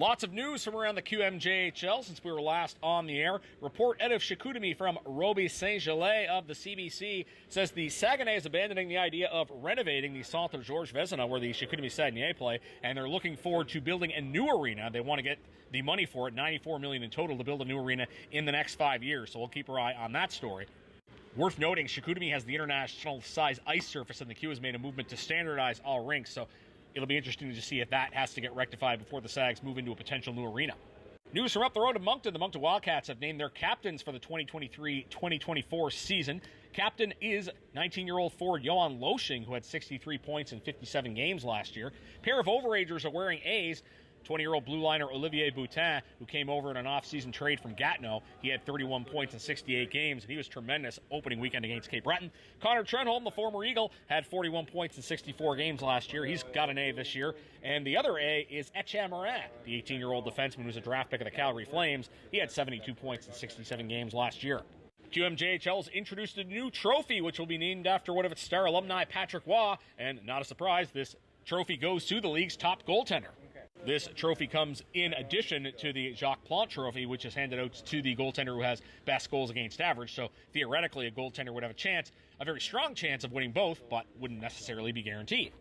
Lots of news from around the QMJHL since we were last on the air. Report out of Chicoutimi from Roby Saint-Gelais of the CBC says the Saguenay is abandoning the idea of renovating the Centre Georges Vezina where the Chicoutimi Saguenay play, and they're looking forward to building a new arena. They want to get the money for it, $94 million in total, to build a new arena in the next 5 years, so we'll keep our eye on that story. Worth noting, Chicoutimi has the international size ice surface, and the Q has made a movement to standardize all rinks, so it'll be interesting to see if that has to get rectified before the Sags move into a potential new arena. News from up the road in Moncton. The Moncton Wildcats have named their captains for the 2023-2024 season. Captain is 19-year-old forward Johan Loshing, who had 63 points in 57 games last year. Pair of overagers are wearing A's. 20-year-old blue liner Olivier Boutin, who came over in an off-season trade from Gatineau. He had 31 points in 68 games, and he was tremendous opening weekend against Cape Breton. Connor Trenholm, the former Eagle, had 41 points in 64 games last year. He's got an A this year. And the other A is Etienne Morin, the 18-year-old defenseman who was a draft pick of the Calgary Flames. He had 72 points in 67 games last year. QMJHL has introduced a new trophy, which will be named after one of its star alumni, Patrick Waugh. And not a surprise, this trophy goes to the league's top goaltender. This trophy comes in addition to the Jacques Plante trophy, which is handed out to the goaltender who has best goals against average. So theoretically, a goaltender would have a very strong chance of winning both, but wouldn't necessarily be guaranteed.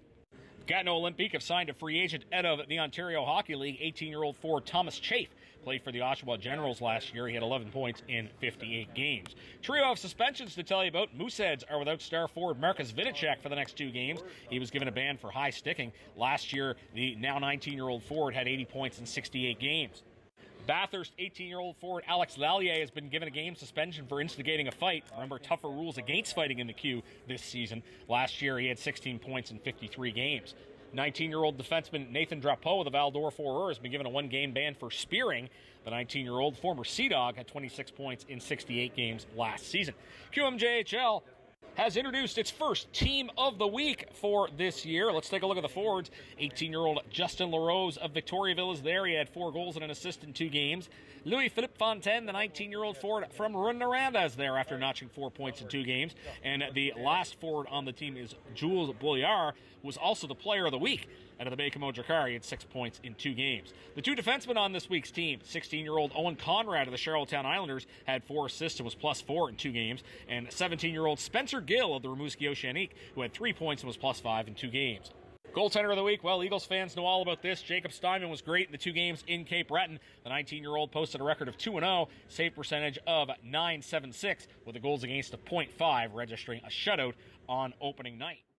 Gatineau Olympique have signed a free agent out of the Ontario Hockey League. 18-year-old forward Thomas Chafe played for the Oshawa Generals last year. He had 11 points in 58 games. Trio of suspensions to tell you about. Mooseheads are without star forward Marcus Vidicek for the next 2 games. He was given a ban for high sticking. Last year, the now 19-year-old forward had 80 points in 68 games. Bathurst 18-year-old forward Alex Lallier has been given a game suspension for instigating a fight. Remember, tougher rules against fighting in the Q this season. Last year, he had 16 points in 53 games. 19-year-old defenseman Nathan Drapeau of the Val-d'Or Foreurs has been given a 1-game ban for spearing. The 19-year-old former Sea Dog had 26 points in 68 games last season. QMJHL has introduced its first Team of the Week for this year. Let's take a look at the forwards. 18-year-old Justin LaRose of Victoriaville is there. He had 4 goals and an assist in 2 games. Louis-Philippe Fontaine, the 19-year-old forward from Rouyn-Noranda, is there after notching 4 points in 2 games. And the last forward on the team is Jules Bouillard, who was also the Player of the Week out of the Baie-Comeau Drakkar. He had 6 points in 2 games. The 2 defensemen on this week's team, 16-year-old Owen Conrad of the Charlottetown Islanders had 4 assists and was +4 in 2 games. And 17-year-old Spencer Gill of the Rimouski Oceanique, who had 3 points and was +5 in 2 games. Goaltender of the week, well, Eagles fans know all about this. Jacob Steinman was great in the 2 games in Cape Breton. The 19-year-old posted a record of 2-0, save percentage of .976, with the goals against of .5, registering a shutout on opening night.